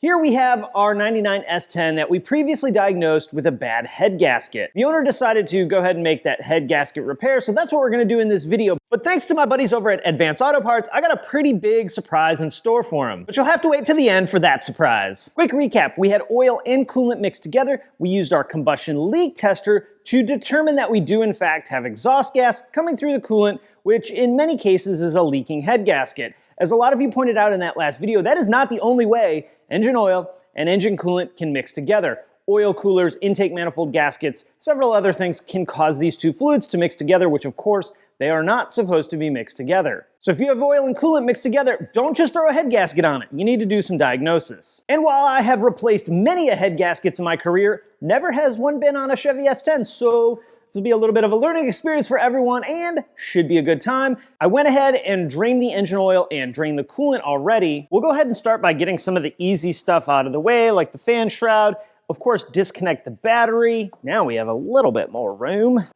Here we have our 99 S10 that we previously diagnosed with a bad head gasket. The owner decided to go ahead and make that head gasket repair, so that's what we're gonna do in this video. But thanks to my buddies over at Advanced Auto Parts, I got a pretty big surprise in store for them. But you'll have to wait to the end for that surprise. Quick recap, we had oil and coolant mixed together. We used our combustion leak tester to determine that we do in fact have exhaust gas coming through the coolant, which in many cases is a leaking head gasket. As a lot of you pointed out in that last video, that is not the only way engine oil and engine coolant can mix together. Oil coolers, intake manifold gaskets, several other things can cause these two fluids to mix together, which of course, they are not supposed to be mixed together. So if you have oil and coolant mixed together, don't just throw a head gasket on it. You need to do some diagnosis. And while I have replaced many a head gaskets in my career, never has one been on a Chevy S10, so this will be a little bit of a learning experience for everyone and should be a good time. I went ahead and drained the engine oil and drained the coolant already. We'll go ahead and start by getting some of the easy stuff out of the way, like the fan shroud. Of course, disconnect the battery. Now we have a little bit more room.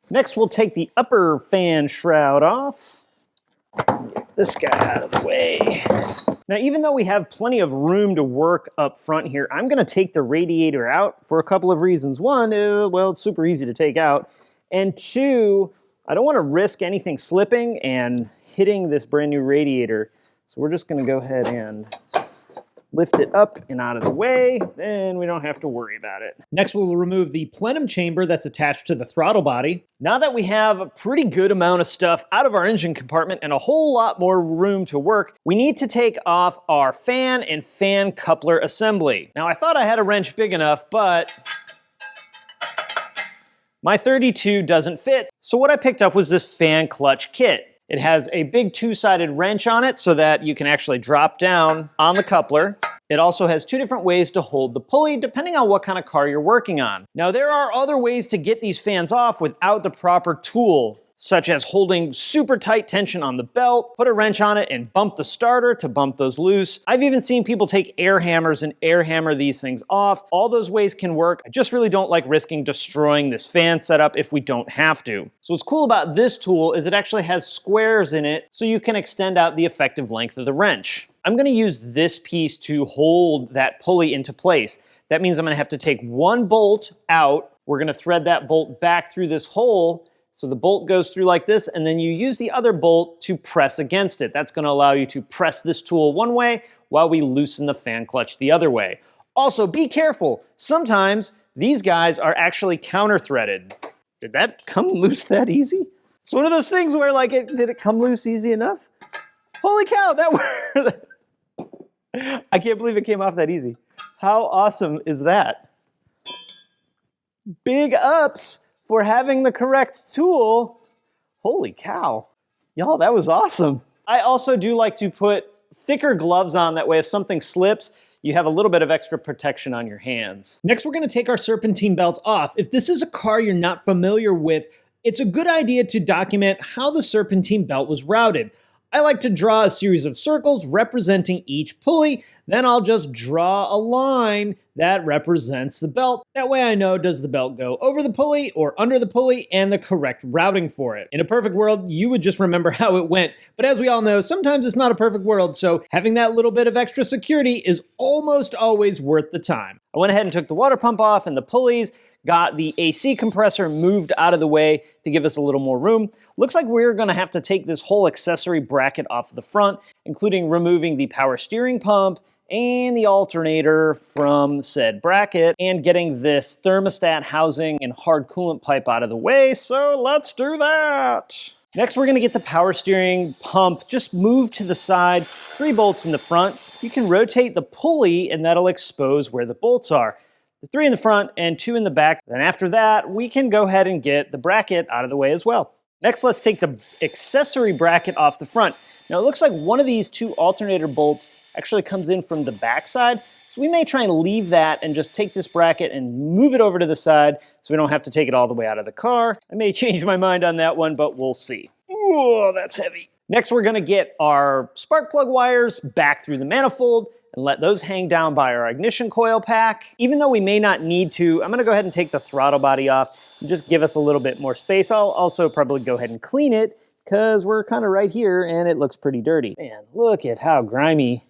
Next, we'll take the upper fan shroud off. Get this guy out of the way. Now, even though we have plenty of room to work up front here, I'm gonna take the radiator out for a couple of reasons. One, well, it's super easy to take out. And two, I don't wanna risk anything slipping and hitting this brand new radiator. So we're just gonna go ahead and lift it up and out of the way, then we don't have to worry about it. Next, we will remove the plenum chamber that's attached to the throttle body. Now that we have a pretty good amount of stuff out of our engine compartment and a whole lot more room to work, we need to take off our fan and fan coupler assembly. Now, I thought I had a wrench big enough, but my 32 doesn't fit. So what I picked up was this fan clutch kit. It has a big two-sided wrench on it so that you can actually drop down on the coupler. It also has two different ways to hold the pulley depending on what kind of car you're working on. Now there are other ways to get these fans off without the proper tool, such as holding super tight tension on the belt, put a wrench on it and bump the starter to bump those loose. I've even seen people take air hammers and air hammer these things off. All those ways can work. I just really don't like risking destroying this fan setup if we don't have to. So what's cool about this tool is it actually has squares in it so you can extend out the effective length of the wrench. I'm gonna use this piece to hold that pulley into place. That means I'm gonna have to take one bolt out. We're gonna thread that bolt back through this hole. So the bolt goes through like this, and then you use the other bolt to press against it. That's gonna allow you to press this tool one way while we loosen the fan clutch the other way. Also, be careful. Sometimes these guys are actually counter-threaded. Did that come loose that easy? It's one of those things where like, did it come loose easy enough? Holy cow, that worked. I can't believe it came off that easy. How awesome is that? Big ups for having the correct tool. Holy cow. Y'all, that was awesome. I also do like to put thicker gloves on, that way if something slips, you have a little bit of extra protection on your hands. Next, we're gonna take our serpentine belt off. If this is a car you're not familiar with, it's a good idea to document how the serpentine belt was routed. I like to draw a series of circles representing each pulley, then I'll just draw a line that represents the belt. That way I know, does the belt go over the pulley or under the pulley, and the correct routing for it. In a perfect world, you would just remember how it went. But as we all know, sometimes it's not a perfect world, so having that little bit of extra security is almost always worth the time. I went ahead and took the water pump off and the pulleys, got the AC compressor moved out of the way to give us a little more room. Looks like we're gonna have to take this whole accessory bracket off the front, including removing the power steering pump and the alternator from said bracket, and getting this thermostat housing and hard coolant pipe out of the way, so let's do that. Next, we're gonna get the power steering pump just moved to the side, 3 bolts in the front. You can rotate the pulley and that'll expose where the bolts are. The 3 in the front and 2 in the back. Then after that, we can go ahead and get the bracket out of the way as well. Next, let's take the accessory bracket off the front. Now it looks like one of these 2 alternator bolts actually comes in from the back side. So we may try and leave that and just take this bracket and move it over to the side so we don't have to take it all the way out of the car. I may change my mind on that one, but we'll see. Oh, that's heavy. Next, we're gonna get our spark plug wires back through the manifold and let those hang down by our ignition coil pack. Even though we may not need to, I'm gonna go ahead and take the throttle body off and just give us a little bit more space. I'll also probably go ahead and clean it because we're kind of right here and it looks pretty dirty. Man, look at how grimy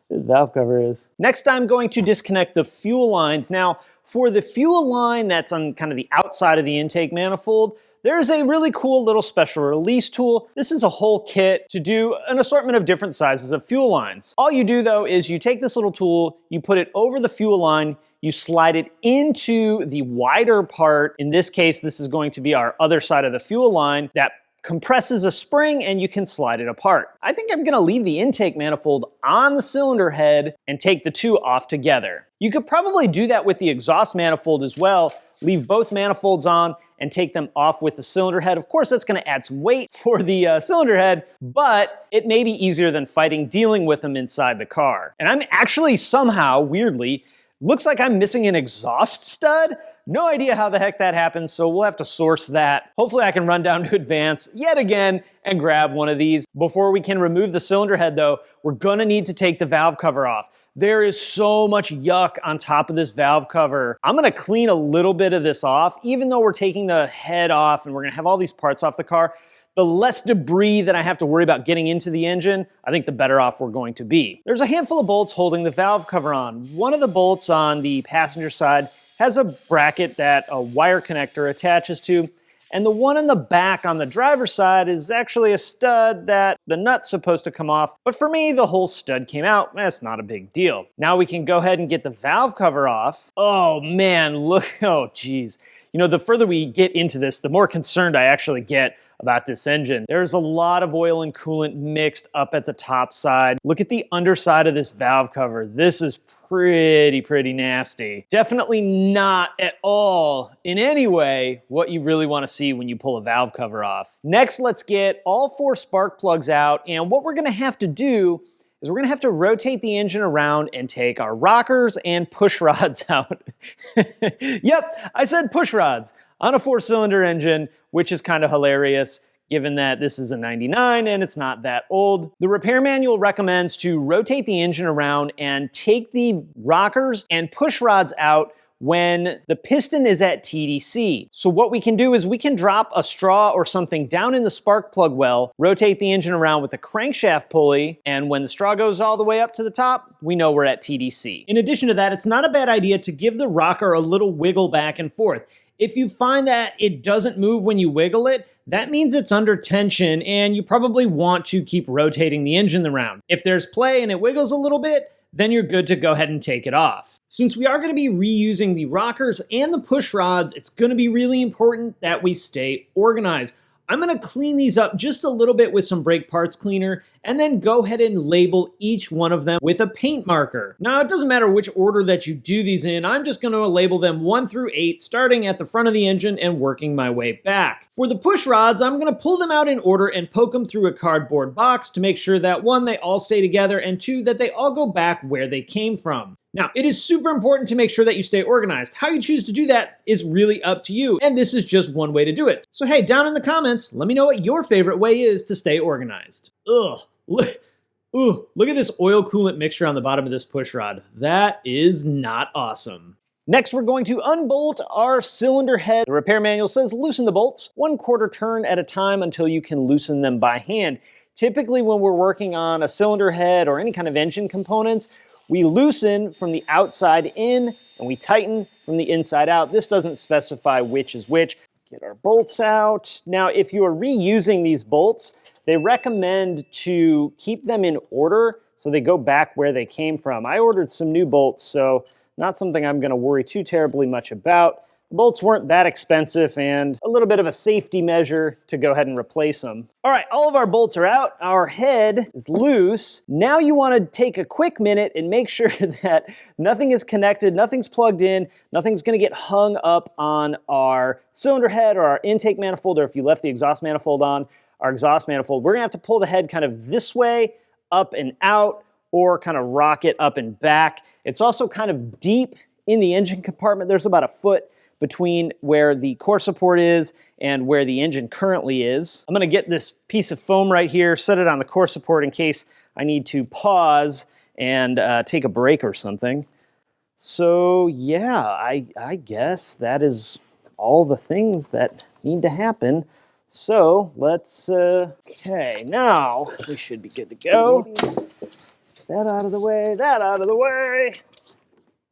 This valve cover is. Next, I'm going to disconnect the fuel lines. Now, for the fuel line that's on kind of the outside of the intake manifold, there's a really cool little special release tool. This is a whole kit to do an assortment of different sizes of fuel lines. All you do though is you take this little tool, you put it over the fuel line, you slide it into the wider part. In this case, this is going to be our other side of the fuel line that compresses a spring and you can slide it apart. I think I'm gonna leave the intake manifold on the cylinder head and take the two off together. You could probably do that with the exhaust manifold as well. Leave both manifolds on and take them off with the cylinder head. Of course, that's gonna add some weight for the cylinder head, but it may be easier than dealing with them inside the car. And I'm actually somehow, weirdly, looks like I'm missing an exhaust stud. No idea how the heck that happens, so we'll have to source that. Hopefully I can run down to Advance yet again and grab one of these. Before we can remove the cylinder head though, we're gonna need to take the valve cover off. There is so much yuck on top of this valve cover. I'm gonna clean a little bit of this off, even though we're taking the head off and we're gonna have all these parts off the car. The less debris that I have to worry about getting into the engine, I think the better off we're going to be. There's a handful of bolts holding the valve cover on. One of the bolts on the passenger side has a bracket that a wire connector attaches to, and the one in the back on the driver's side is actually a stud that the nut's supposed to come off, but for me, the whole stud came out. That's not a big deal. Now we can go ahead and get the valve cover off. Oh man, look, oh geez. You know, the further we get into this, the more concerned I actually get about this engine. There's a lot of oil and coolant mixed up at the top side. Look at the underside of this valve cover. This is pretty nasty. Definitely not at all, in any way, what you really want to see when you pull a valve cover off. Next, let's get all 4 spark plugs out, and what we're gonna have to do is we're gonna have to rotate the engine around and take our rockers and push rods out. Yep, I said push rods on a 4-cylinder engine, which is kind of hilarious given that this is a 99 and it's not that old. The repair manual recommends to rotate the engine around and take the rockers and push rods out when the piston is at TDC. So what we can do is we can drop a straw or something down in the spark plug well, rotate the engine around with a crankshaft pulley, and when the straw goes all the way up to the top, we know we're at TDC. In addition to that, it's not a bad idea to give the rocker a little wiggle back and forth. If you find that it doesn't move when you wiggle it, that means it's under tension and you probably want to keep rotating the engine around. If there's play and it wiggles a little bit, then you're good to go ahead and take it off. Since we are going to be reusing the rockers and the push rods, it's going to be really important that we stay organized. I'm going to clean these up just a little bit with some brake parts cleaner and then go ahead and label each one of them with a paint marker. Now, it doesn't matter which order that you do these in. I'm just going to label them 1 through 8, starting at the front of the engine and working my way back. For the push rods, I'm going to pull them out in order and poke them through a cardboard box to make sure that 1, they all stay together, and 2, that they all go back where they came from. Now, it is super important to make sure that you stay organized. How you choose to do that is really up to you, and this is just one way to do it. So hey, down in the comments, let me know what your favorite way is to stay organized. Ugh, look at this oil coolant mixture on the bottom of this push rod. That is not awesome. Next, we're going to unbolt our cylinder head. The repair manual says loosen the bolts 1/4 turn at a time until you can loosen them by hand. Typically, when we're working on a cylinder head or any kind of engine components, we loosen from the outside in and we tighten from the inside out. This doesn't specify which is which. Get our bolts out. Now, if you are reusing these bolts, they recommend to keep them in order so they go back where they came from. I ordered some new bolts, so not something I'm going to worry too terribly much about. The bolts weren't that expensive and a little bit of a safety measure to go ahead and replace them. All right, all of our bolts are out. Our head is loose. Now you want to take a quick minute and make sure that nothing is connected, nothing's plugged in, nothing's going to get hung up on our cylinder head or our intake manifold, or if you left the exhaust manifold on, our exhaust manifold. We're going to have to pull the head kind of this way, up and out, or kind of rock it up and back. It's also kind of deep in the engine compartment. There's about 1 foot between where the core support is and where the engine currently is. I'm gonna get this piece of foam right here, set it on the core support in case I need to pause and take a break or something. So yeah, I guess that is all the things that need to happen. So let's, okay, now we should be good to go. That out of the way, that out of the way.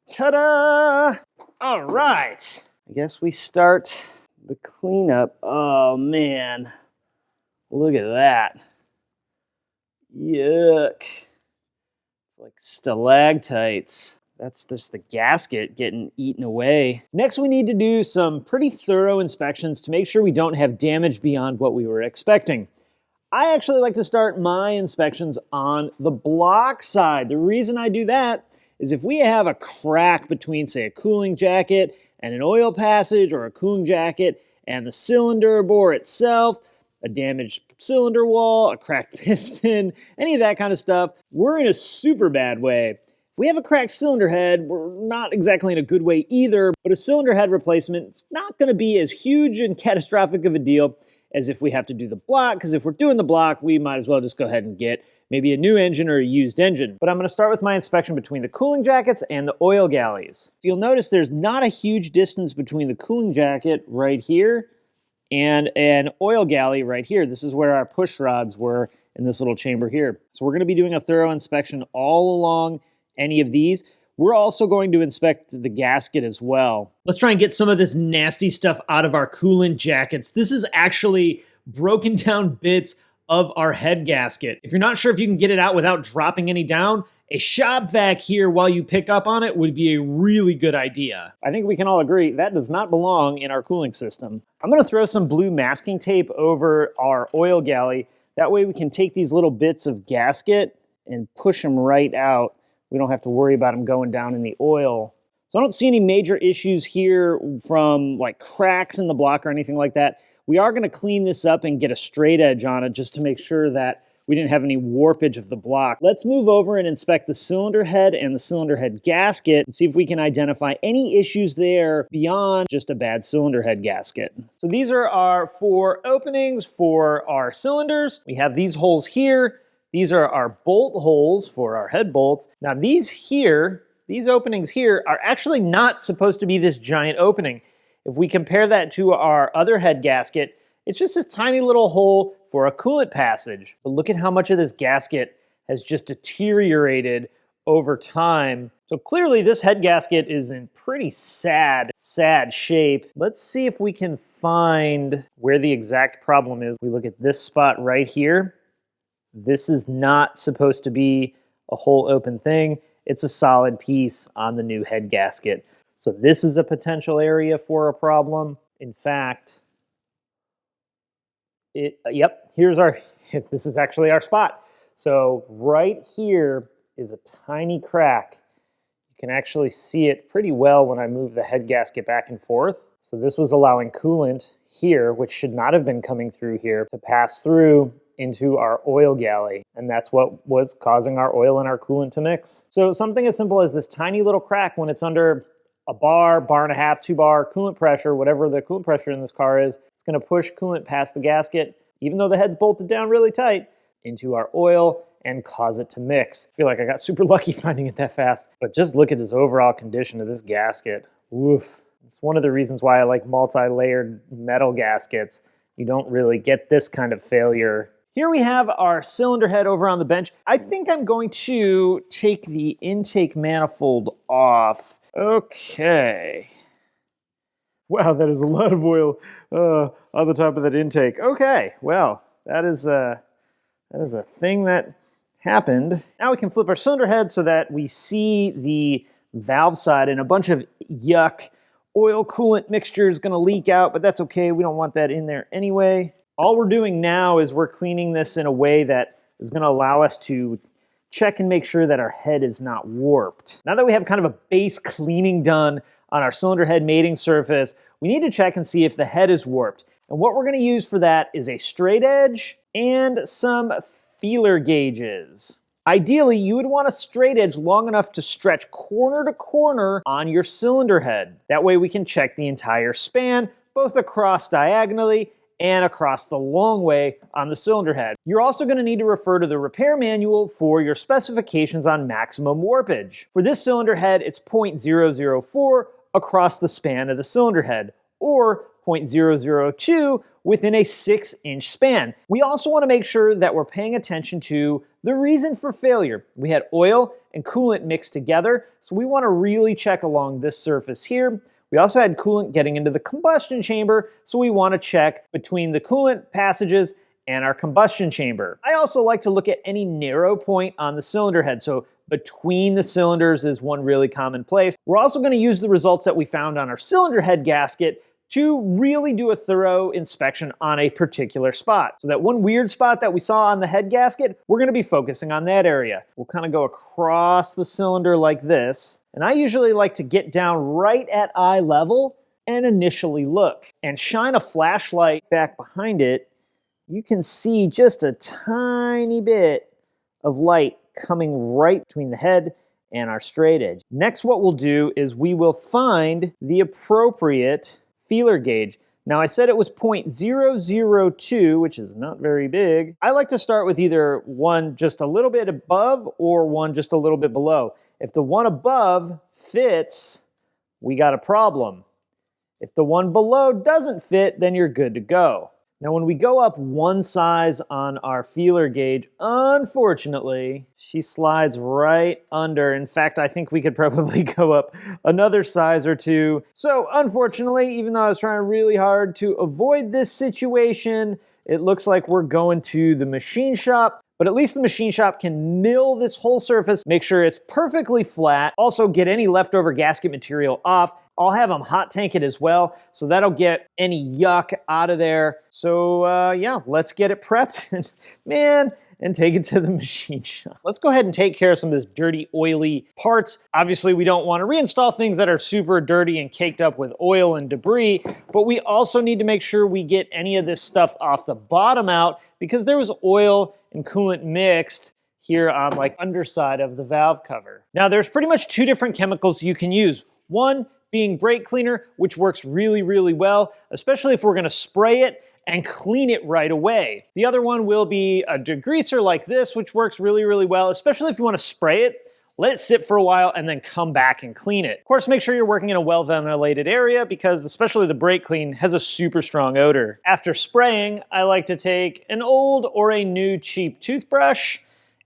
Ta-da! All right. I guess we start the cleanup. Oh, man. Look at that. Yuck. It's like stalactites. That's just the gasket getting eaten away. Next, we need to do some pretty thorough inspections to make sure we don't have damage beyond what we were expecting. I actually like to start my inspections on the block side. The reason I do that is if we have a crack between, say, a cooling jacket and an oil passage, or a cooling jacket and the cylinder bore itself, a damaged cylinder wall, a cracked piston, any of that kind of stuff, we're in a super bad way. If we have a cracked cylinder head, we're not exactly in a good way either, but a cylinder head replacement is not going to be as huge and catastrophic of a deal as if we have to do the block, because if we're doing the block, we might as well just go ahead and get maybe a new engine or a used engine. But I'm going to start with my inspection between the cooling jackets and the oil galleys. You'll notice there's not a huge distance between the cooling jacket right here and an oil galley right here. This is where our push rods were in this little chamber here. So we're going to be doing a thorough inspection all along any of these. We're also going to inspect the gasket as well. Let's try and get some of this nasty stuff out of our coolant jackets. This is actually broken down bits of our head gasket. If you're not sure if you can get it out without dropping any down, a shop vac here while you pick up on it would be a really good idea. I think we can all agree that does not belong in our cooling system. I'm going to throw some blue masking tape over our oil galley. That way we can take these little bits of gasket and push them right out. We don't have to worry about them going down in the oil. So I don't see any major issues here from like cracks in the block or anything like that. We are going to clean this up and get a straight edge on it just to make sure that we didn't have any warpage of the block. Let's move over and inspect the cylinder head and the cylinder head gasket and see if we can identify any issues there beyond just a bad cylinder head gasket. So these are our 4 openings for our cylinders. We have these holes here. These are our bolt holes for our head bolts. Now these openings here are actually not supposed to be this giant opening. If we compare that to our other head gasket, it's just this tiny little hole for a coolant passage. But look at how much of this gasket has just deteriorated over time. So clearly this head gasket is in pretty sad shape. Let's see if we can find where the exact problem is. We look at this spot right here. This is not supposed to be a whole open thing. It's a solid piece on the new head gasket. So this is a potential area for a problem. In fact, this is actually our spot. So right here is a tiny crack. You can actually see it pretty well when I move the head gasket back and forth. So this was allowing coolant here, which should not have been coming through here, to pass through into our oil galley, and that's what was causing our oil and our coolant to mix. So something as simple as this tiny little crack when it's under a bar and a half, 2 bar coolant pressure, whatever the coolant pressure in this car is, it's going to push coolant past the gasket, even though the head's bolted down really tight, into our oil and cause it to mix. I feel like I got super lucky finding it that fast. But just look at this overall condition of this gasket. Oof. It's one of the reasons why I like multi-layered metal gaskets. You don't really get this kind of failure. Here we have our cylinder head over on the bench. I think I'm going to take the intake manifold off. Okay. Wow, that is a lot of oil on the top of that intake. Okay, well, that is a thing that happened. Now we can flip our cylinder head so that we see the valve side, and a bunch of yuck oil coolant mixture is going to leak out, but that's okay. We don't want that in there anyway. All we're doing now is we're cleaning this in a way that is going to allow us to check and make sure that our head is not warped. Now that we have kind of a base cleaning done on our cylinder head mating surface, we need to check and see if the head is warped. And what we're going to use for that is a straight edge and some feeler gauges. Ideally, you would want a straight edge long enough to stretch corner to corner on your cylinder head. That way we can check the entire span, both across diagonally and across the long way on the cylinder head. You're also going to need to refer to the repair manual for your specifications on maximum warpage. For this cylinder head, it's 0.004 across the span of the cylinder head, or 0.002 within a 6-inch span. We also want to make sure that we're paying attention to the reason for failure. We had oil and coolant mixed together, so we want to really check along this surface here. We also had coolant getting into the combustion chamber, so we want to check between the coolant passages and our combustion chamber. I also like to look at any narrow point on the cylinder head, so between the cylinders is one really common place. We're also going to use the results that we found on our cylinder head gasket to really do a thorough inspection on a particular spot. So that one weird spot that we saw on the head gasket, we're going to be focusing on that area. We'll kind of go across the cylinder like this, and I usually like to get down right at eye level and initially look. And shine a flashlight back behind it, you can see just a tiny bit of light coming right between the head and our straight edge. Next, what we'll do is we will find the appropriate feeler gauge. Now, I said it was 0.002, which is not very big. I like to start with either one just a little bit above or one just a little bit below. If the one above fits, we got a problem. If the one below doesn't fit, then you're good to go. Now, when we go up one size on our feeler gauge, unfortunately, she slides right under. In fact, I think we could probably go up another size or two. So, unfortunately, even though I was trying really hard to avoid this situation, it looks like we're going to the machine shop. But at least the machine shop can mill this whole surface, make sure it's perfectly flat, also get any leftover gasket material off. I'll have them hot tank it as well, so that'll get any yuck out of there. So yeah, let's get it prepped, and take it to the machine shop. Let's go ahead and take care of some of this dirty, oily parts. Obviously, we don't want to reinstall things that are super dirty and caked up with oil and debris, but we also need to make sure we get any of this stuff off the bottom out, because there was oil and coolant mixed here on like underside of the valve cover. Now, there's pretty much two different chemicals you can use. One being brake cleaner, which works really, really well, especially if we're going to spray it and clean it right away. The other one will be a degreaser like this, which works really, really well, especially if you want to spray it, let it sit for a while, and then come back and clean it. Of course, make sure you're working in a well-ventilated area, because especially the brake clean has a super strong odor. After spraying, I like to take an old or a new cheap toothbrush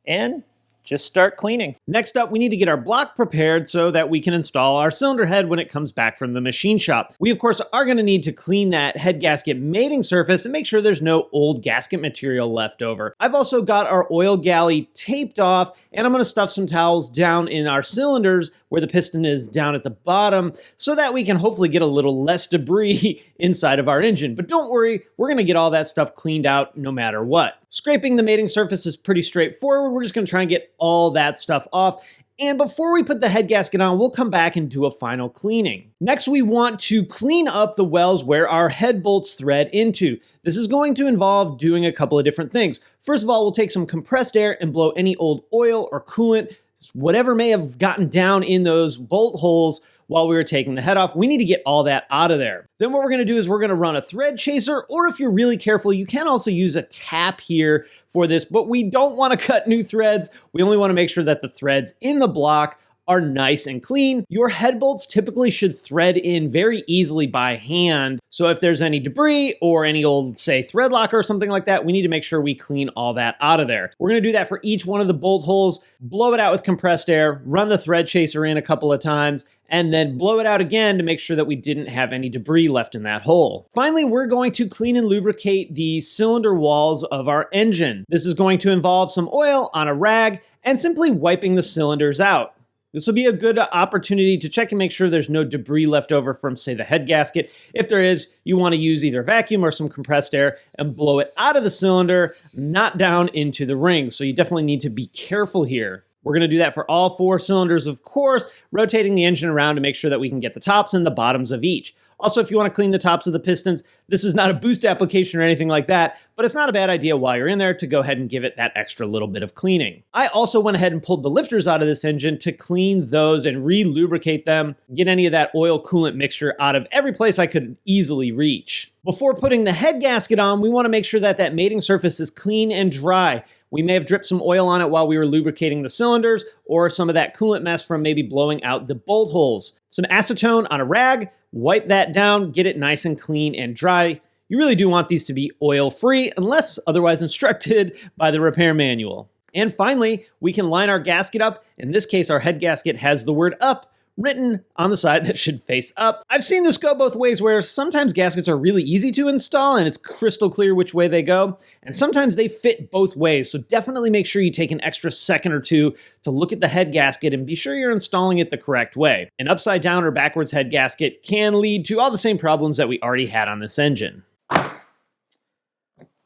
and just start cleaning. Next up, we need to get our block prepared so that we can install our cylinder head when it comes back from the machine shop. We, of course, are going to need to clean that head gasket mating surface and make sure there's no old gasket material left over. I've also got our oil galley taped off, and I'm going to stuff some towels down in our cylinders where the piston is down at the bottom, so that we can hopefully get a little less debris inside of our engine. But don't worry, we're going to get all that stuff cleaned out no matter what. Scraping the mating surface is pretty straightforward. We're just going to try and get all that stuff off. And before we put the head gasket on, we'll come back and do a final cleaning. Next, we want to clean up the wells where our head bolts thread into. This is going to involve doing a couple of different things. First of all, we'll take some compressed air and blow any old oil or coolant, whatever may have gotten down in those bolt holes while we were taking the head off. We need to get all that out of there. Then what we're going to do is we're going to run a thread chaser, or if you're really careful, you can also use a tap here for this, but we don't want to cut new threads. We only want to make sure that the threads in the block are nice and clean. Your head bolts typically should thread in very easily by hand. So if there's any debris or any old, say, thread locker or something like that, we need to make sure we clean all that out of there. We're going to do that for each one of the bolt holes, blow it out with compressed air, run the thread chaser in a couple of times, and then blow it out again to make sure that we didn't have any debris left in that hole. Finally, we're going to clean and lubricate the cylinder walls of our engine. This is going to involve some oil on a rag and simply wiping the cylinders out. This will be a good opportunity to check and make sure there's no debris left over from, say, the head gasket. If there is, you want to use either vacuum or some compressed air and blow it out of the cylinder, not down into the ring. So you definitely need to be careful here. We're going to do that for all 4 cylinders, of course, rotating the engine around to make sure that we can get the tops and the bottoms of each. Also, if you want to clean the tops of the pistons, this is not a boost application or anything like that, but it's not a bad idea while you're in there to go ahead and give it that extra little bit of cleaning. I also went ahead and pulled the lifters out of this engine to clean those and re-lubricate them, get any of that oil coolant mixture out of every place I could easily reach. Before putting the head gasket on, we want to make sure that that mating surface is clean and dry. We may have dripped some oil on it while we were lubricating the cylinders, or some of that coolant mess from maybe blowing out the bolt holes. Some acetone on a rag, wipe that down, get it nice and clean and dry. You really do want these to be oil-free unless otherwise instructed by the repair manual. And finally, we can line our gasket up. In this case, our head gasket has the word up written on the side that should face up. I've seen this go both ways, where sometimes gaskets are really easy to install and it's crystal clear which way they go, and sometimes they fit both ways. So definitely make sure you take an extra second or two to look at the head gasket and be sure you're installing it the correct way. An upside down or backwards head gasket can lead to all the same problems that we already had on this engine.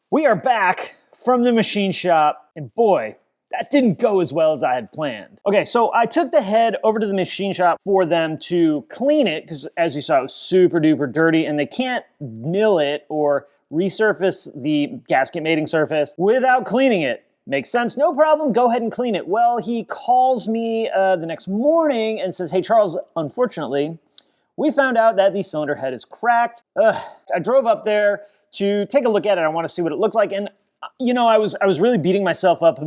We are back from the machine shop, and boy, that didn't go as well as I had planned. Okay, so I took the head over to the machine shop for them to clean it, because as you saw, it was super duper dirty, and they can't mill it or resurface the gasket mating surface without cleaning it. Makes sense, no problem, go ahead and clean it. Well, he calls me the next morning and says, hey Charles, unfortunately, we found out that the cylinder head is cracked. I drove up there to take a look at it. I want to see what it looks like, and you know, I was really beating myself up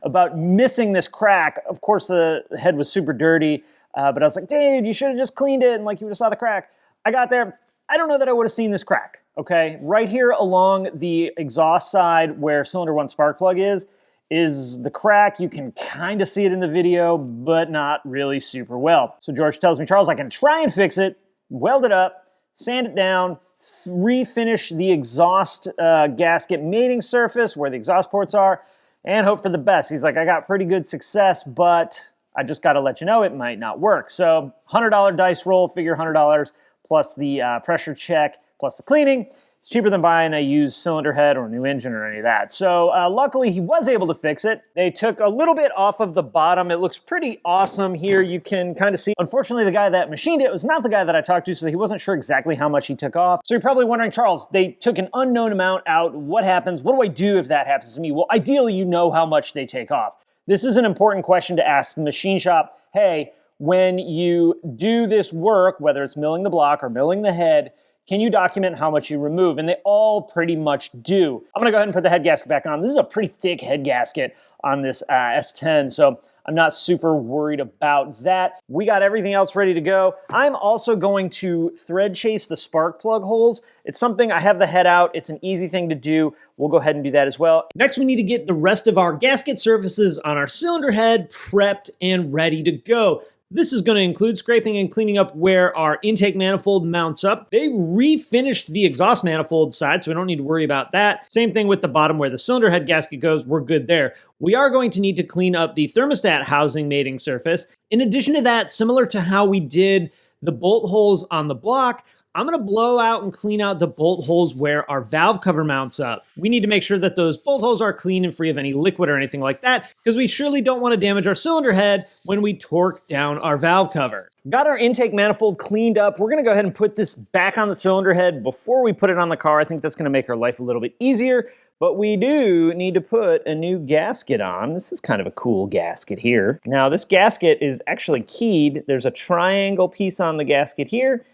about missing this crack. Of course, the head was super dirty, but I was like, dude, you should have just cleaned it and like you would have saw the crack. I got there. I don't know that I would have seen this crack, okay? Right here along the exhaust side where cylinder 1 spark plug is the crack. You can kind of see it in the video, but not really super well. So George tells me, Charles, I can try and fix it, weld it up, sand it down, refinish the exhaust gasket mating surface where the exhaust ports are, and hope for the best. He's like, I got pretty good success, but I just got to let you know it might not work. So $100 dice roll, figure $100 plus the pressure check plus the cleaning. It's cheaper than buying a used cylinder head or a new engine or any of that. So luckily he was able to fix it. They took a little bit off of the bottom. It looks pretty awesome here. You can kind of see. Unfortunately, the guy that machined it was not the guy that I talked to, so he wasn't sure exactly how much he took off. So you're probably wondering, Charles, they took an unknown amount out. What happens? What do I do if that happens to me? Well, ideally, you know how much they take off. This is an important question to ask the machine shop. Hey, when you do this work, whether it's milling the block or milling the head, can you document how much you remove? And they all pretty much do. I'm gonna go ahead and put the head gasket back on. This is a pretty thick head gasket on this S10, so I'm not super worried about that. We got everything else ready to go. I'm also going to thread chase the spark plug holes. It's something, I have the head out. It's an easy thing to do. We'll go ahead and do that as well. Next, we need to get the rest of our gasket surfaces on our cylinder head prepped and ready to go. This is going to include scraping and cleaning up where our intake manifold mounts up. They refinished the exhaust manifold side, so we don't need to worry about that. Same thing with the bottom where the cylinder head gasket goes, we're good there. We are going to need to clean up the thermostat housing mating surface. In addition to that, similar to how we did the bolt holes on the block, I'm gonna blow out and clean out the bolt holes where our valve cover mounts up. We need to make sure that those bolt holes are clean and free of any liquid or anything like that, because we surely don't want to damage our cylinder head when we torque down our valve cover. Got our intake manifold cleaned up. We're gonna go ahead and put this back on the cylinder head before we put it on the car. I think that's gonna make our life a little bit easier, but we do need to put a new gasket on. This is kind of a cool gasket here. Now this gasket is actually keyed. There's a triangle piece on the gasket here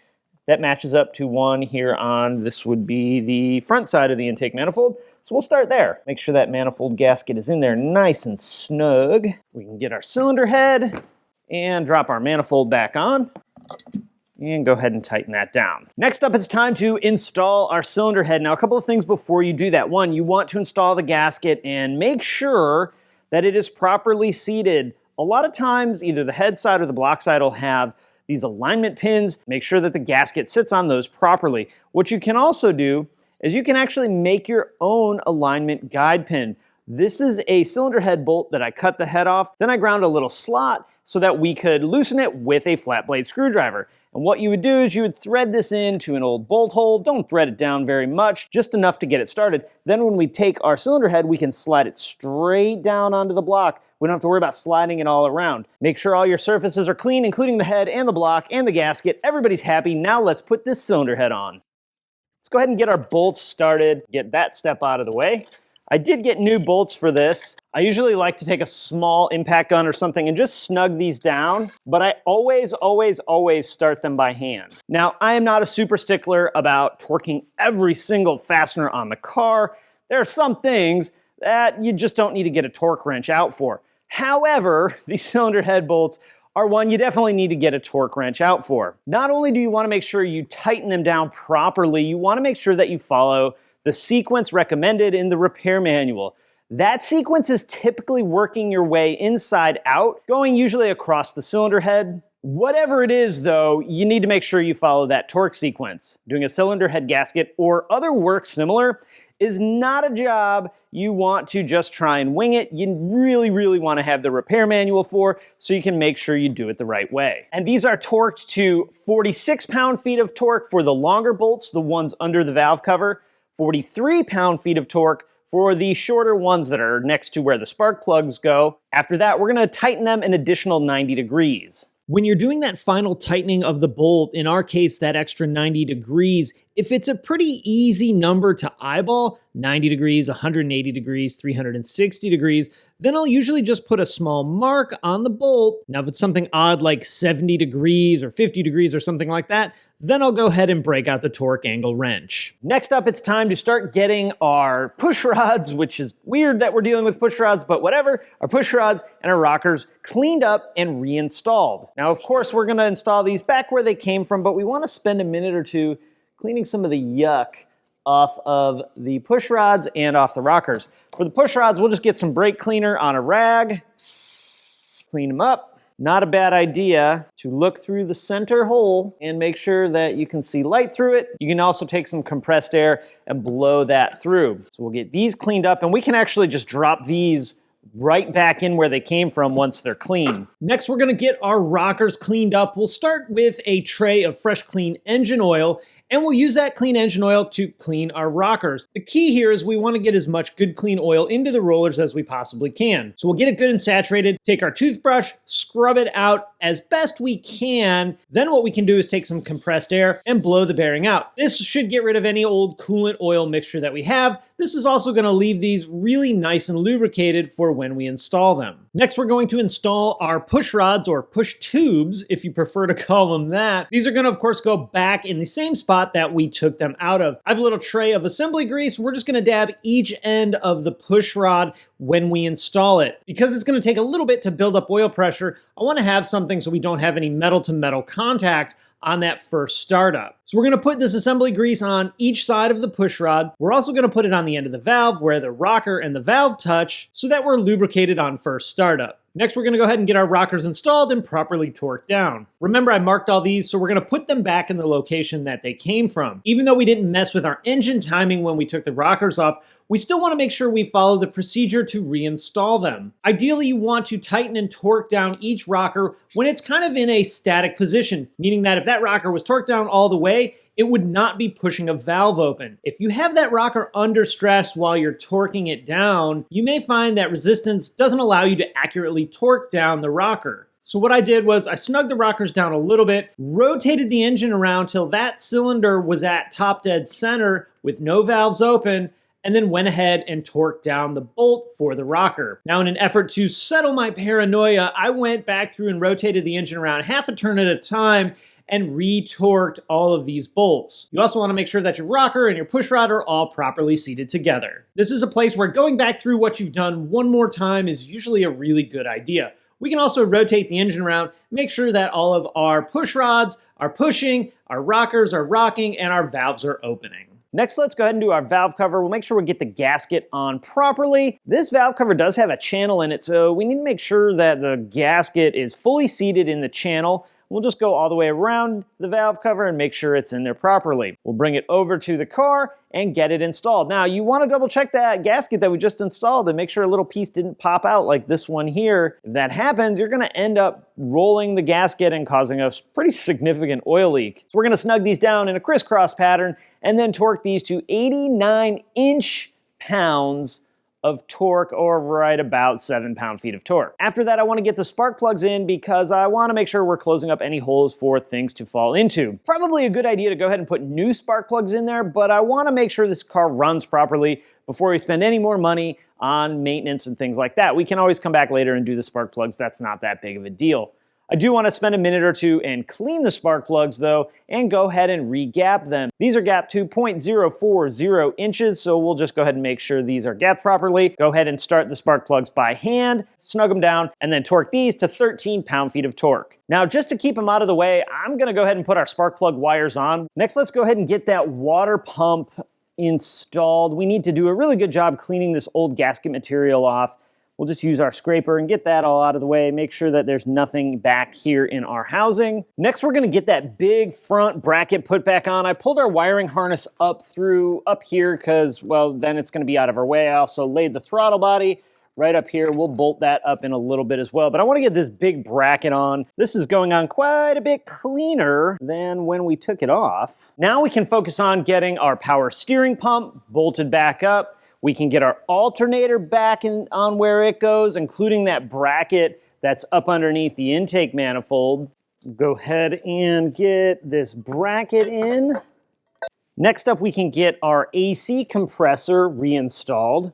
that matches up to one here on, this would be the front side of the intake manifold. So we'll start there. Make sure that manifold gasket is in there nice and snug. We can get our cylinder head and drop our manifold back on and go ahead and tighten that down. Next up, it's time to install our cylinder head. Now, a couple of things before you do that. One, you want to install the gasket and make sure that it is properly seated. A lot of times, either the head side or the block side will have these alignment pins. Make sure that the gasket sits on those properly. What you can also do is you can actually make your own alignment guide pin. This is a cylinder head bolt that I cut the head off. Then I ground a little slot so that we could loosen it with a flat blade screwdriver. And what you would do is you would thread this into an old bolt hole. Don't thread it down very much, just enough to get it started. Then when we take our cylinder head, we can slide it straight down onto the block. We don't have to worry about sliding it all around. Make sure all your surfaces are clean, including the head and the block and the gasket. Everybody's happy. Now let's put this cylinder head on. Let's go ahead and get our bolts started, get that step out of the way. I did get new bolts for this. I usually like to take a small impact gun or something and just snug these down, but I always start them by hand. Now, I am not a super stickler about torquing every single fastener on the car. There are some things that you just don't need to get a torque wrench out for. However, these cylinder head bolts are one you definitely need to get a torque wrench out for. Not only do you want to make sure you tighten them down properly, you want to make sure that you follow the sequence recommended in the repair manual. That sequence is typically working your way inside out, going usually across the cylinder head. Whatever it is though, you need to make sure you follow that torque sequence. Doing a cylinder head gasket or other work similar is not a job you want to just try and wing it. You really want to have the repair manual for, so you can make sure you do it the right way. And these are torqued to 46 pound-feet of torque for the longer bolts, the ones under the valve cover, 43 pound-feet of torque for the shorter ones that are next to where the spark plugs go. After that, we're going to tighten them an additional 90 degrees. When you're doing that final tightening of the bolt, in our case, that extra 90 degrees, if it's a pretty easy number to eyeball, 90 degrees, 180 degrees, 360 degrees, then I'll usually just put a small mark on the bolt. Now, if it's something odd like 70 degrees or 50 degrees or something like that, then I'll go ahead and break out the torque angle wrench. Next up, it's time to start getting our push rods, which is weird that we're dealing with push rods, but whatever, our push rods and our rockers cleaned up and reinstalled. Now, of course, we're gonna install these back where they came from, but we wanna spend a minute or two cleaning some of the yuck off of the push rods and off the rockers. For the push rods, we'll just get some brake cleaner on a rag, clean them up. Not a bad idea to look through the center hole and make sure that you can see light through it. You can also take some compressed air and blow that through. So we'll get these cleaned up, and we can actually just drop these right back in where they came from once they're clean. Next, we're gonna get our rockers cleaned up. We'll start with a tray of fresh, clean engine oil, and we'll use that clean engine oil to clean our rockers. The key here is we want to get as much good clean oil into the rollers as we possibly can. So we'll get it good and saturated, take our toothbrush, scrub it out as best we can. Then what we can do is take some compressed air and blow the bearing out. This should get rid of any old coolant oil mixture that we have. This is also going to leave these really nice and lubricated for when we install them. Next, we're going to install our push rods, or push tubes, if you prefer to call them that. These are going to, of course, go back in the same spot that we took them out of. I have a little tray of assembly grease. We're just going to dab each end of the push rod when we install it. Because it's going to take a little bit to build up oil pressure, I want to have something so we don't have any metal-to-metal contact on that first startup. So we're going to put this assembly grease on each side of the push rod. We're also going to put it on the end of the valve where the rocker and the valve touch so that we're lubricated on first startup. Next, we're going to go ahead and get our rockers installed and properly torqued down. Remember, I marked all these, so we're going to put them back in the location that they came from. Even though we didn't mess with our engine timing when we took the rockers off, we still want to make sure we follow the procedure to reinstall them. Ideally, you want to tighten and torque down each rocker when it's kind of in a static position, meaning that if that rocker was torqued down all the way, it would not be pushing a valve open. If you have that rocker under stress while you're torquing it down, you may find that resistance doesn't allow you to accurately torque down the rocker. So what I did was I snugged the rockers down a little bit, rotated the engine around till that cylinder was at top dead center with no valves open, and then went ahead and torqued down the bolt for the rocker. Now, in an effort to settle my paranoia, I went back through and rotated the engine around half a turn at a time and retorqued all of these bolts. You also want to make sure that your rocker and your push rod are all properly seated together. This is a place where going back through what you've done one more time is usually a really good idea. We can also rotate the engine around, make sure that all of our push rods are pushing, our rockers are rocking, and our valves are opening. Next, let's go ahead and do our valve cover. We'll make sure we get the gasket on properly. This valve cover does have a channel in it, so we need to make sure that the gasket is fully seated in the channel. We'll just go all the way around the valve cover and make sure it's in there properly. We'll bring it over to the car and get it installed. Now, you want to double check that gasket that we just installed and make sure a little piece didn't pop out like this one here. If that happens, you're going to end up rolling the gasket and causing a pretty significant oil leak. So we're going to snug these down in a crisscross pattern and then torque these to 89 inch-pounds of torque, or right about 7 pound-feet of torque. After that, I want to get the spark plugs in because I want to make sure we're closing up any holes for things to fall into. Probably a good idea to go ahead and put new spark plugs in there, but I want to make sure this car runs properly before we spend any more money on maintenance and things like that. We can always come back later and do the spark plugs. That's not that big of a deal. I do want to spend a minute or two and clean the spark plugs though, and go ahead and re-gap them. These are gapped to 0.040 inches, so we'll just go ahead and make sure these are gapped properly. Go ahead and start the spark plugs by hand, snug them down, and then torque these to 13 pound-feet of torque. Now, just to keep them out of the way, I'm gonna go ahead and put our spark plug wires on. Next, let's go ahead and get that water pump installed. We need to do a really good job cleaning this old gasket material off. We'll just use our scraper and get that all out of the way, make sure that there's nothing back here in our housing. Next, we're gonna get that big front bracket put back on. I pulled our wiring harness up here because, well, then it's gonna be out of our way. I also laid the throttle body right up here. We'll bolt that up in a little bit as well, but I wanna get this big bracket on. This is going on quite a bit cleaner than when we took it off. Now we can focus on getting our power steering pump bolted back up. We can get our alternator back on where it goes, including that bracket that's up underneath the intake manifold. Go ahead and get this bracket in. Next up, we can get our AC compressor reinstalled.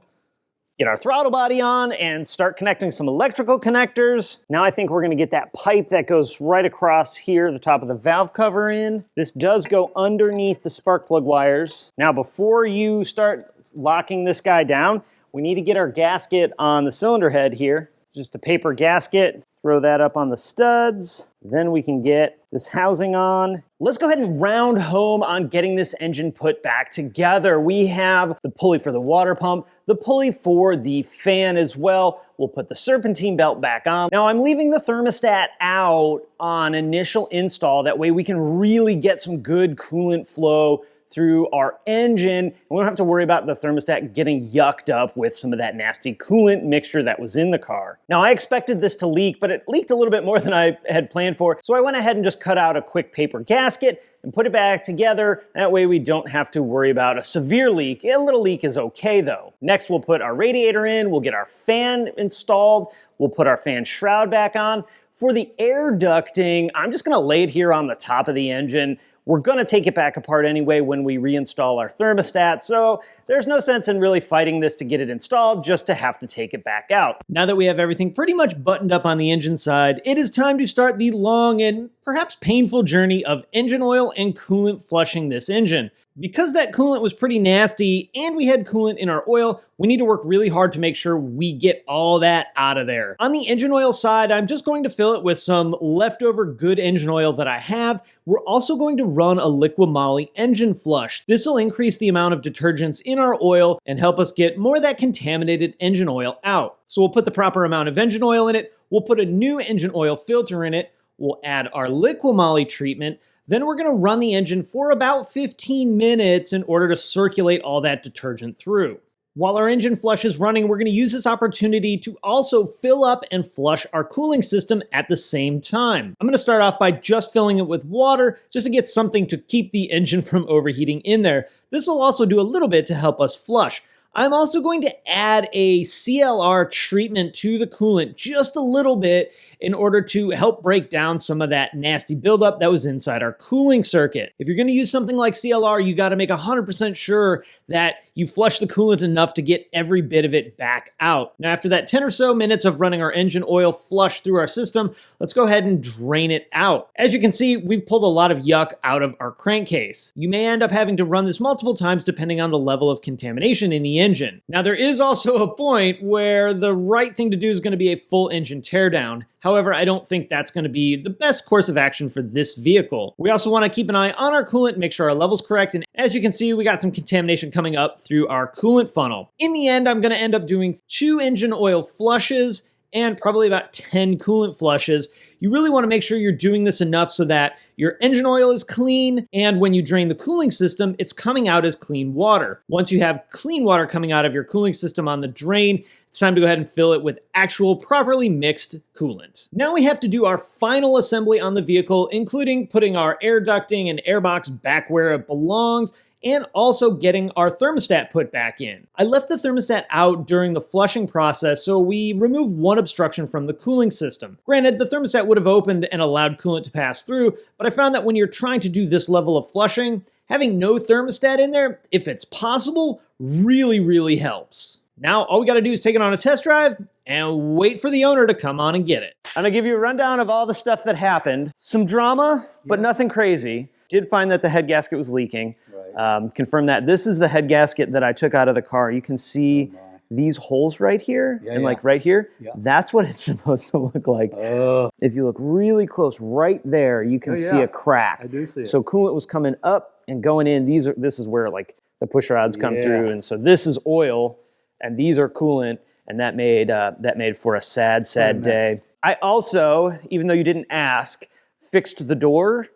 Get our throttle body on and start connecting some electrical connectors. Now I think we're gonna get that pipe that goes right across here, the top of the valve cover in. This does go underneath the spark plug wires. Now before you start locking this guy down, we need to get our gasket on the cylinder head here. Just a paper gasket, throw that up on the studs. Then we can get this housing on. Let's go ahead and round home on getting this engine put back together. We have the pulley for the water pump, the pulley for the fan as well. We'll put the serpentine belt back on. Now I'm leaving the thermostat out on initial install. That way we can really get some good coolant flow through our engine. We don't have to worry about the thermostat getting yucked up with some of that nasty coolant mixture that was in the car. Now I expected this to leak, but it leaked a little bit more than I had planned for. So I went ahead and just cut out a quick paper gasket and put it back together. That way we don't have to worry about a severe leak. A little leak is okay though. Next we'll put our radiator in, we'll get our fan installed, we'll put our fan shroud back on. For the air ducting, I'm just gonna lay it here on the top of the engine. We're gonna take it back apart anyway when we reinstall our thermostat, so there's no sense in really fighting this to get it installed, just to have to take it back out. Now that we have everything pretty much buttoned up on the engine side, it is time to start the long and perhaps painful journey of engine oil and coolant flushing this engine. Because that coolant was pretty nasty and we had coolant in our oil, we need to work really hard to make sure we get all that out of there. On the engine oil side, I'm just going to fill it with some leftover good engine oil that I have. We're also going to run a liquid moly engine flush. This will increase the amount of detergents in our oil and help us get more of that contaminated engine oil out. So we'll put the proper amount of engine oil in it, we'll put a new engine oil filter in it, we'll add our liquid moly treatment, then we're gonna run the engine for about 15 minutes in order to circulate all that detergent through. While our engine flush is running, we're gonna use this opportunity to also fill up and flush our cooling system at the same time. I'm gonna start off by just filling it with water, just to get something to keep the engine from overheating in there. This will also do a little bit to help us flush. I'm also going to add a CLR treatment to the coolant just a little bit in order to help break down some of that nasty buildup that was inside our cooling circuit. If you're going to use something like CLR, you got to make 100% sure that you flush the coolant enough to get every bit of it back out. Now, after that 10 or so minutes of running our engine oil flush through our system, let's go ahead and drain it out. As you can see, we've pulled a lot of yuck out of our crankcase. You may end up having to run this multiple times depending on the level of contamination in the engine. Now, there is also a point where the right thing to do is going to be a full engine teardown. However, I don't think that's going to be the best course of action for this vehicle. We also want to keep an eye on our coolant, make sure our level's correct, and as you can see, we got some contamination coming up through our coolant funnel. In the end, I'm going to end up doing 2 engine oil flushes and probably about 10 coolant flushes. You really want to make sure you're doing this enough so that your engine oil is clean, and when you drain the cooling system, it's coming out as clean water. Once you have clean water coming out of your cooling system on the drain, it's time to go ahead and fill it with actual properly mixed coolant. Now we have to do our final assembly on the vehicle, including putting our air ducting and air box back where it belongs, and also getting our thermostat put back in. I left the thermostat out during the flushing process, so we removed one obstruction from the cooling system. Granted, the thermostat would have opened and allowed coolant to pass through, but I found that when you're trying to do this level of flushing, having no thermostat in there, if it's possible, really helps. Now all we got to do is take it on a test drive and wait for the owner to come on and get it. I'm gonna give you a rundown of all the stuff that happened. Some drama, but nothing crazy. Did find that the head gasket was leaking. Right. Confirmed that. This is the head gasket that I took out of the car. You can see these holes right here and like right here. Yeah. That's what it's supposed to look like. If you look really close, right there, you can see a crack. I do see it. So coolant was coming up and going in. This is where like the push rods come through, and so this is oil, and these are coolant, and that made for a sad day. I also, even though you didn't ask, fixed the door.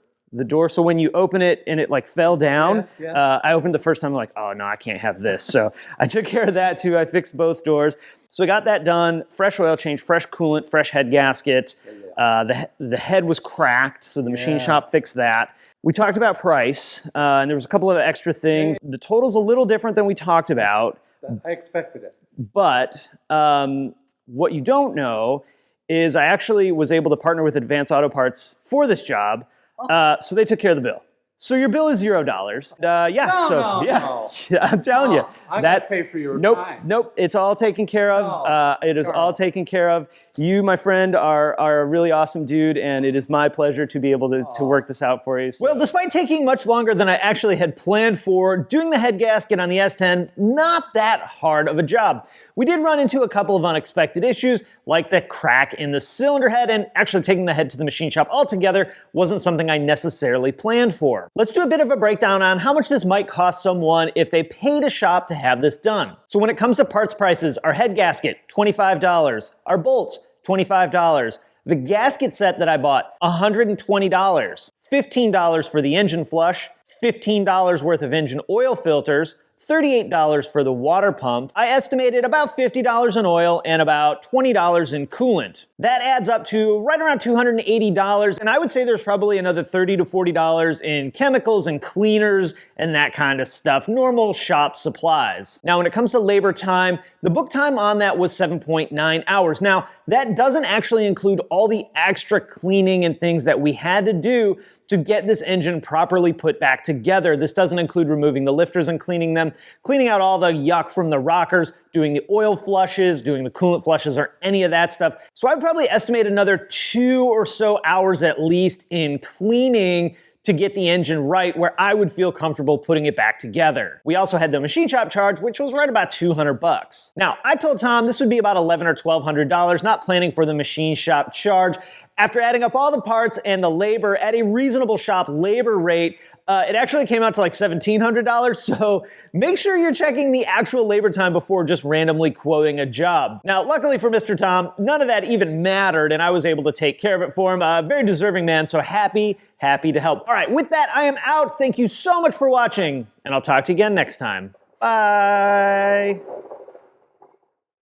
So when you open it and it like fell down, I opened the first time, I'm like, oh no, I can't have this. So I took care of that too. I fixed both doors. So I got that done. Fresh oil change, fresh coolant, fresh head gasket. The head was cracked, so the machine shop fixed that. We talked about price, and there was a couple of extra things. The total's a little different than we talked about. I expected it. But what you don't know is I actually was able to partner with Advanced Auto Parts for this job. So they took care of the bill. So your bill is $0. I'm telling you. I gotta pay for your time. Nope. It's all taken care of. It is all taken care of. You, my friend, are a really awesome dude, and it is my pleasure to be able to work this out for you. So. Well, despite taking much longer than I actually had planned for, doing the head gasket on the S10, not that hard of a job. We did run into a couple of unexpected issues, like the crack in the cylinder head, and actually taking the head to the machine shop altogether wasn't something I necessarily planned for. Let's do a bit of a breakdown on how much this might cost someone if they paid a shop to have this done. So when it comes to parts prices, our head gasket, $25. Our bolts, $25. The gasket set that I bought, $120. $15 for the engine flush, $15 worth of engine oil filters, $38 for the water pump. I estimated about $50 in oil and about $20 in coolant. That adds up to right around $280, and I would say there's probably another $30 to $40 in chemicals and cleaners and that kind of stuff, normal shop supplies. Now, when it comes to labor time, the book time on that was 7.9 hours. Now, that doesn't actually include all the extra cleaning and things that we had to do to get this engine properly put back together. This doesn't include removing the lifters and cleaning them, cleaning out all the yuck from the rockers, doing the oil flushes, doing the coolant flushes, or any of that stuff. So I'd probably estimate another 2 or so hours at least in cleaning to get the engine right where I would feel comfortable putting it back together. We also had the machine shop charge, which was right about $200. Now, I told Tom this would be about $1,100 or $1,200, not planning for the machine shop charge. After adding up all the parts and the labor at a reasonable shop labor rate, it actually came out to like $1,700, so make sure you're checking the actual labor time before just randomly quoting a job. Now, luckily for Mr. Tom, none of that even mattered, and I was able to take care of it for him. A very deserving man, so happy to help. All right, with that, I am out. Thank you so much for watching, and I'll talk to you again next time. Bye.